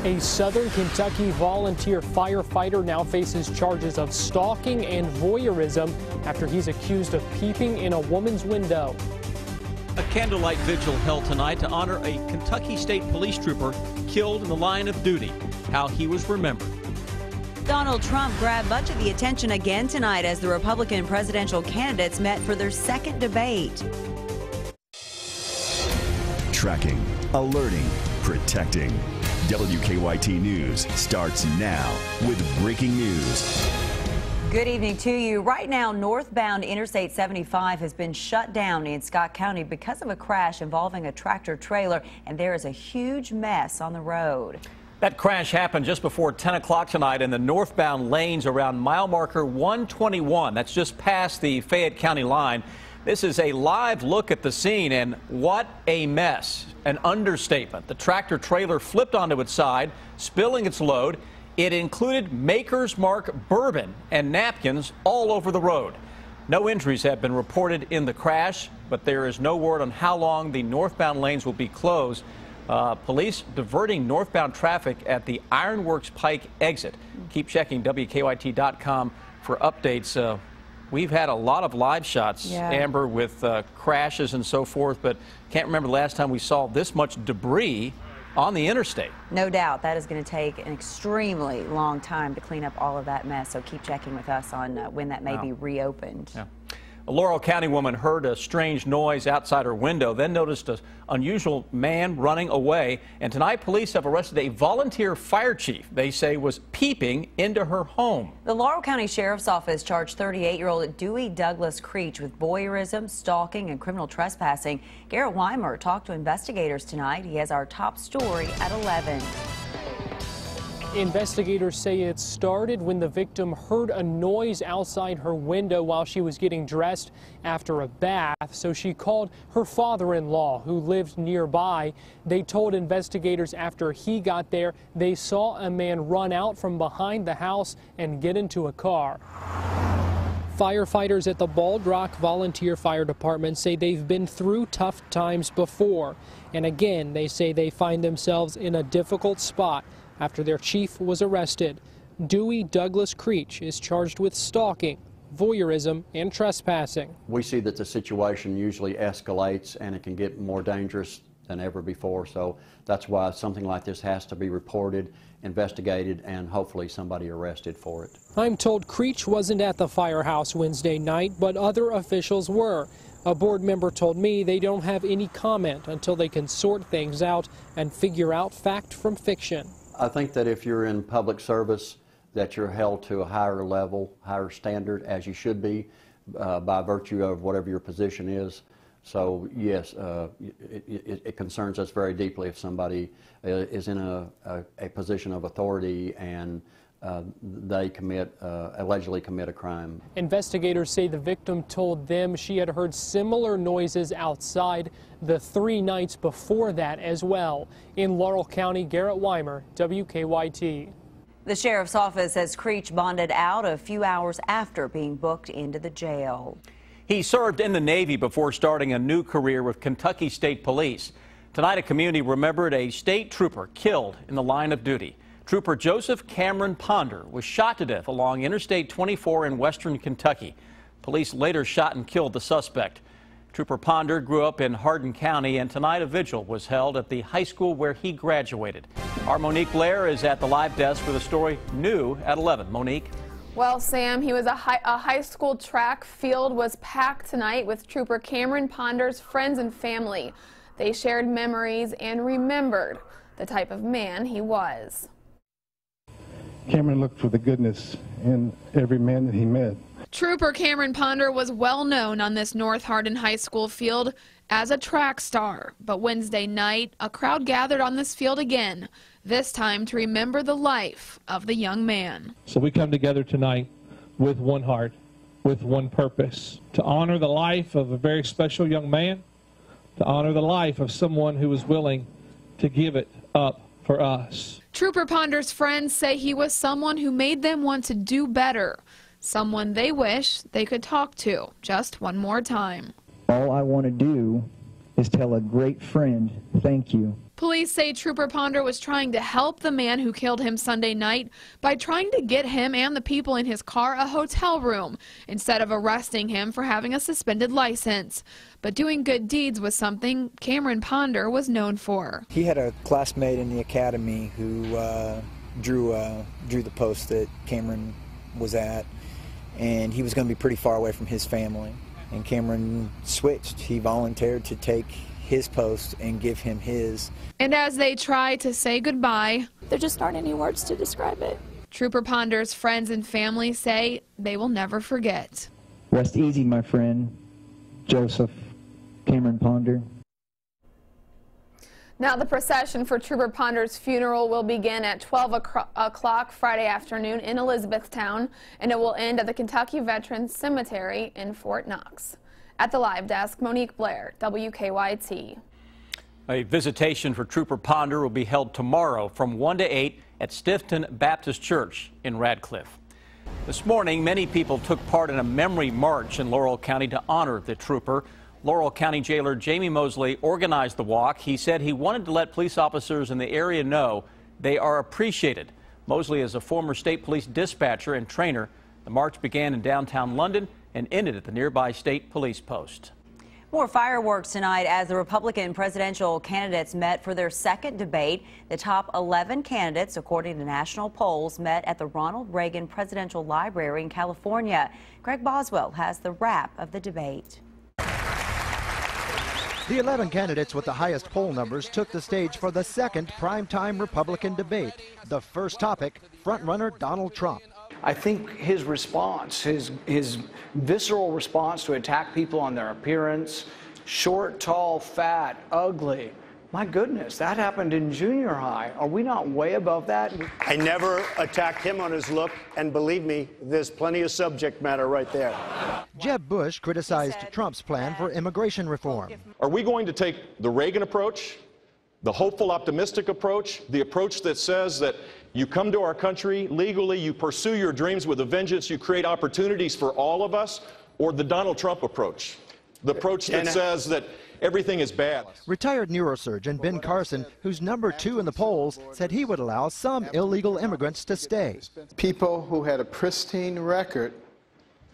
A Southern Kentucky volunteer firefighter now faces charges of stalking and voyeurism after he's accused of peeping in a woman's window. A candlelight vigil held tonight to honor a Kentucky State police trooper killed in the line of duty. How he was remembered. Donald Trump grabbed much of the attention again tonight as the Republican presidential candidates met for their second debate. Tracking, alerting, protecting. WKYT News starts now with breaking news. Good evening to you. Right now, northbound Interstate 75 has been shut down in Scott County because of a crash involving a tractor trailer, and there is a huge mess on the road. That crash happened just before 10 o'clock tonight in the northbound lanes around mile marker 121. That's just past the Fayette County line. This is a live look at the scene, and what a mess. An understatement. The tractor trailer flipped onto its side, spilling its load. It included Maker's Mark bourbon and napkins all over the road. No injuries have been reported in the crash, but there is no word on how long the northbound lanes will be closed. Police diverting northbound traffic at the Ironworks Pike exit. Keep checking WKYT.com for updates. We've had a lot of live shots, Amber, with crashes and so forth, but can't remember the last time we saw this much debris on the interstate. No doubt that is going to take an extremely long time to clean up all of that mess, so keep checking with us on when that may be reopened. Yeah. A Laurel County woman heard a strange noise outside her window, then noticed an unusual man running away. And tonight, police have arrested a volunteer fire chief they say was peeping into her home. The Laurel County Sheriff's Office charged 38-year-old Dewey Douglas Creech with voyeurism, stalking, and criminal trespassing. Garrett Weimer talked to investigators tonight. He has our top story at 11. Investigators say it started when the victim heard a noise outside her window while she was getting dressed after a bath, so she called her father-in-law, who lived nearby. They told investigators after he got there, they saw a man run out from behind the house and get into a car. Firefighters at the Bald Rock Volunteer Fire Department say they've been through tough times before, and again, they say they find themselves in a difficult spot after their chief was arrested. Dewey Douglas Creech is charged with stalking, voyeurism, and trespassing. We see that the situation usually escalates and it can get more dangerous than ever before, so that's why something like this has to be reported, investigated, and hopefully somebody arrested for it. I'm told Creech wasn't at the firehouse Wednesday night, but other officials were. A board member told me they don't have any comment until they can sort things out and figure out fact from fiction. I think that if you're in public service, that you're held to a higher level, higher standard, as you should be, by virtue of whatever your position is. So yes, it concerns us very deeply if somebody is in a position of authority and they allegedly commit a crime. Investigators say the victim told them she had heard similar noises outside the 3 nights before that as well. In Laurel County, Garrett Weimer, WKYT. The sheriff's office says Creech bonded out a few hours after being booked into the jail. He served in the Navy before starting a new career with Kentucky State Police. Tonight, a community remembered a state trooper killed in the line of duty. Trooper Joseph Cameron Ponder was shot to death along Interstate 24 in western Kentucky. Police later shot and killed the suspect. Trooper Ponder grew up in Hardin County, and tonight a vigil was held at the high school where he graduated. Our Monique Blair is at the live desk with a story new at 11. Monique. Well, Sam, he was a high school track field was packed tonight with Trooper Cameron Ponder's friends and family. They shared memories and remembered the type of man he was. Cameron looked for the goodness in every man that he met. Trooper Cameron Ponder was well known on this North Hardin High School field as a track star, but Wednesday night a crowd gathered on this field again, this time to remember the life of the young man. So we come together tonight with one heart, with one purpose, to honor the life of a very special young man, to honor the life of someone who was willing to give it up for us. Trooper Ponder's friends say he was someone who made them want to do better, someone they wish they could talk to just one more time. All I want to do is tell a great friend thank you. Police say Trooper Ponder was trying to help the man who killed him Sunday night by trying to get him and the people in his car a hotel room instead of arresting him for having a suspended license. But doing good deeds was something Cameron Ponder was known for. He had a classmate in the academy who drew the post that Cameron was at, and he was going to be pretty far away from his family. And Cameron switched. He volunteered to take his post and give him his. And as they try to say goodbye, there just aren't any words to describe it. Trooper Ponder's friends and family say they will never forget. Rest easy, my friend, Joseph Cameron Ponder. Now the procession for Trooper Ponder's funeral will begin at 12 o'clock Friday afternoon in Elizabethtown, and it will end at the Kentucky Veterans Cemetery in Fort Knox. At the live desk, Monique Blair, WKYT. A visitation for Trooper Ponder will be held tomorrow from 1 to 8 at Stifton Baptist Church in Radcliffe. This morning, many people took part in a memory march in Laurel County to honor the trooper. Laurel County Jailer Jamie Mosley organized the walk. He said he wanted to let police officers in the area know they are appreciated. Mosley is a former state police dispatcher and trainer. The march began in downtown London and ended at the nearby state police post. More fireworks tonight as the Republican presidential candidates met for their second debate. The top 11 candidates, according to national polls, met at the Ronald Reagan Presidential Library in California. Greg Boswell has the wrap of the debate. The 11 candidates with the highest poll numbers took the stage for the second primetime Republican debate. The first topic, frontrunner Donald Trump. I think his response, his visceral response to attack people on their appearance, short, tall, fat, ugly. My goodness, that happened in junior high. Are we not way above that? I never attacked him on his look, and believe me, there's plenty of subject matter right there. Jeb Bush criticized Trump's plan for immigration reform. Are we going to take the Reagan approach, the hopeful, optimistic approach, the approach that says that you come to our country legally, you pursue your dreams with a vengeance, you create opportunities for all of us, or the Donald Trump approach, the approach that says that everything is bad? Retired neurosurgeon Ben Carson, who's number 2 in the polls, said he would allow some illegal immigrants to stay. People who had a pristine record,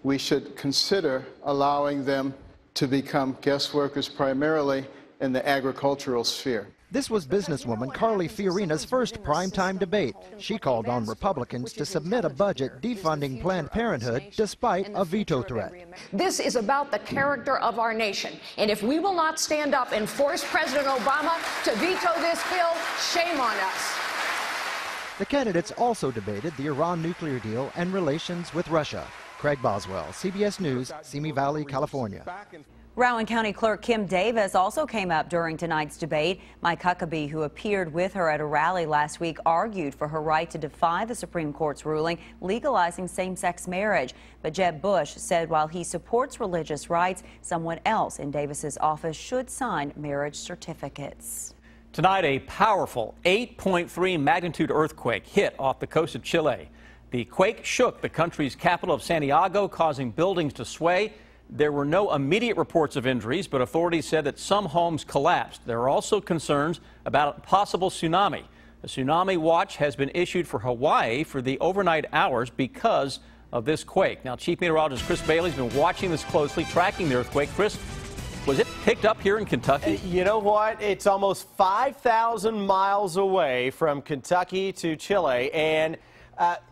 we should consider allowing them to become guest workers primarily in the agricultural sphere. This was businesswoman Carly Fiorina's first primetime debate. She called on Republicans to submit a budget defunding Planned Parenthood despite a veto threat. This is about the character of our nation. And if we will not stand up and force President Obama to veto this bill, shame on us. The candidates also debated the Iran nuclear deal and relations with Russia. Craig Boswell, CBS News, Simi Valley, California. Rowan County Clerk Kim Davis also came up during tonight's debate. Mike Huckabee, who appeared with her at a rally last week, argued for her right to defy the Supreme Court's ruling legalizing same-sex marriage. But Jeb Bush said while he supports religious rights, someone else in Davis's office should sign marriage certificates. Tonight, a powerful 8.3 magnitude earthquake hit off the coast of Chile. The quake shook the country's capital of Santiago, causing buildings to sway. There were no immediate reports of injuries, but authorities said that some homes collapsed. There are also concerns about a possible tsunami. A tsunami watch has been issued for Hawaii for the overnight hours because of this quake. Now, Chief Meteorologist Chris Bailey's been watching this closely, tracking the earthquake. Chris, was it picked up here in Kentucky? You know what? It's almost 5,000 miles away from Kentucky to Chile, and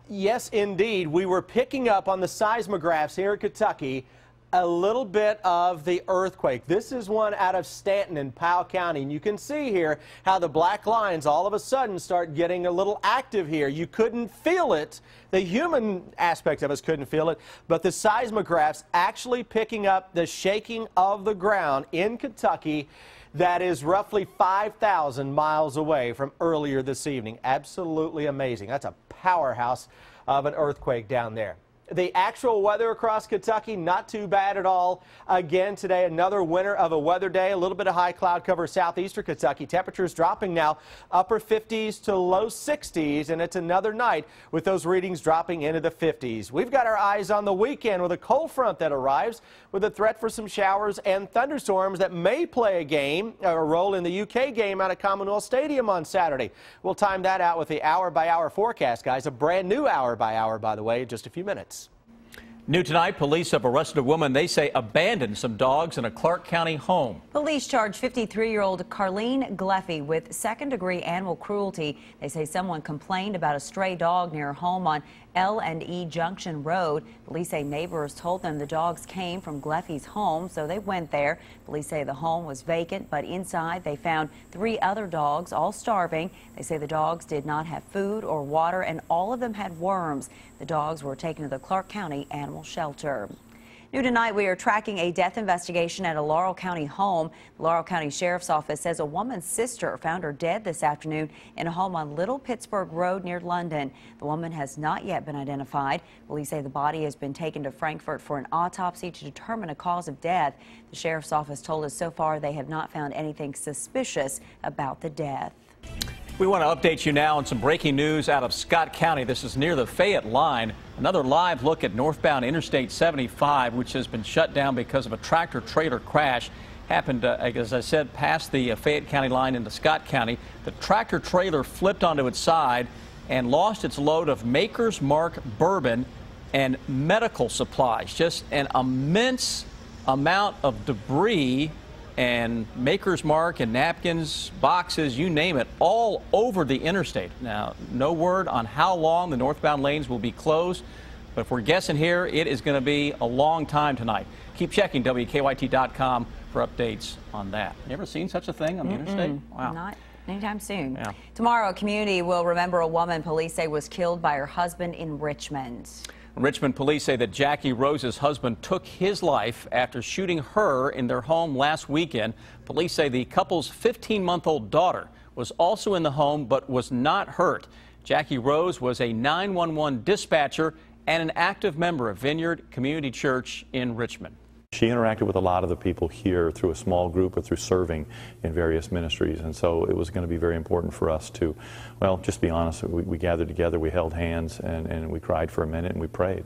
yes, indeed, we were picking up on the seismographs here in Kentucky a little bit of the earthquake. This is one out of Stanton in Powell County, and you can see here how the black lines all of a sudden start getting a little active here. You couldn't feel it. The human aspect of us couldn't feel it, but the seismographs actually picking up the shaking of the ground in Kentucky that is roughly 5,000 miles away from earlier this evening. Absolutely amazing. That's a powerhouse of an earthquake down there. The actual weather across Kentucky, not too bad at all. Again today, another winter of a weather day. A little bit of high cloud cover southeastern Kentucky. Temperatures dropping now upper 50s to low 60s, and it's another night with those readings dropping into the 50s. We've got our eyes on the weekend with a cold front that arrives with a threat for some showers and thunderstorms that may play a role in the UK game out at Commonwealth Stadium on Saturday. We'll time that out with the hour-by-hour forecast, guys. A brand new hour-by-hour, by the way, in just a few minutes. New tonight, police have arrested a woman they say abandoned some dogs in a Clark County home. Police charge 53-year-old Carlene Gleffy with second-degree animal cruelty. They say someone complained about a stray dog near her home on L&E Junction Road. Police say neighbors told them the dogs came from Gleffy's home, so they went there. Police say the home was vacant, but inside they found 3 other dogs, all starving. They say the dogs did not have food or water, and all of them had worms. The dogs were taken to the Clark County Animal Shelter. New tonight, we are tracking a death investigation at a Laurel County home. The Laurel County Sheriff's Office says a woman's sister found her dead this afternoon in a home on Little Pittsburgh Road near London. The woman has not yet been identified. Police say the body has been taken to Frankfort for an autopsy to determine a cause of death. The Sheriff's Office told us so far they have not found anything suspicious about the death. We want to update you now on some breaking news out of Scott County. This is near the Fayette line. Another live look at northbound Interstate 75, which has been shut down because of a tractor-trailer crash. Happened, as I said, past the Fayette County line into Scott County. The tractor-trailer flipped onto its side and lost its load of Maker's Mark bourbon and medical supplies. Just an immense amount of debris and Maker's Mark and napkins, boxes, you name it, all over the interstate. Now, no word on how long the northbound lanes will be closed, but if we're guessing here, it is going to be a long time tonight. Keep checking WKYT.com for updates on that. You ever seen such a thing on the interstate? Wow. Not anytime soon. Yeah. Tomorrow, a community will remember a woman police say was killed by her husband in Richmond. Richmond police say that Jackie Rose's husband took his life after shooting her in their home last weekend. Police say the couple's 15-month-old daughter was also in the home but was not hurt. Jackie Rose was a 911 dispatcher and an active member of Vineyard Community Church in Richmond. She interacted with a lot of the people here through a small group or through serving in various ministries, and so it was going to be very important for us to, well, just be honest, we gathered together, we held hands, and we cried for a minute and we prayed.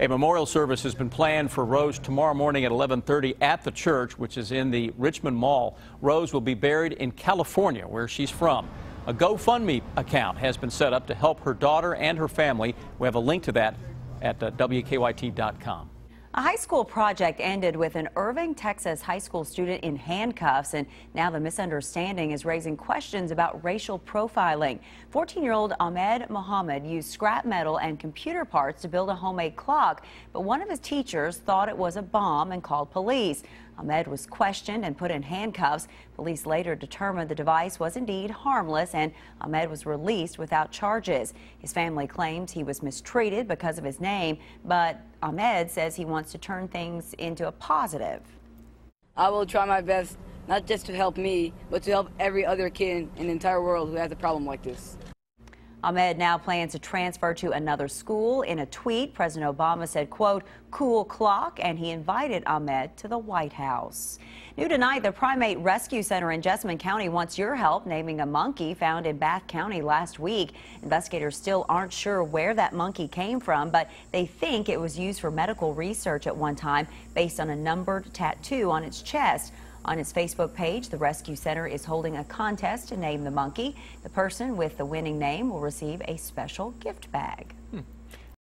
A memorial service has been planned for Rose tomorrow morning at 11:30 at the church, which is in the Richmond Mall. Rose will be buried in California, where she's from. A GoFundMe account has been set up to help her daughter and her family. We have a link to that at WKYT.com. A high school project ended with an Irving, Texas high school student in handcuffs, and now the misunderstanding is raising questions about racial profiling. 14-year-old Ahmed Mohammed used scrap metal and computer parts to build a homemade clock, but one of his teachers thought it was a bomb and called police. Ahmed was questioned and put in handcuffs. Police later determined the device was indeed harmless, and Ahmed was released without charges. His family claims he was mistreated because of his name, but Ahmed says he wants to turn things into a positive. I will try my best, not just to help me, but to help every other kid in the entire world who has a problem like this. Ahmed now plans to transfer to another school. In a tweet, President Obama said, quote, "cool clock," and he invited Ahmed to the White House. New tonight, the Primate Rescue Center in Jessamine County wants your help naming a monkey found in Bath County last week. Investigators still aren't sure where that monkey came from, but they think it was used for medical research at one time based on a numbered tattoo on its chest. On its Facebook page, the Rescue Center is holding a contest to name the monkey. The person with the winning name will receive a special gift bag.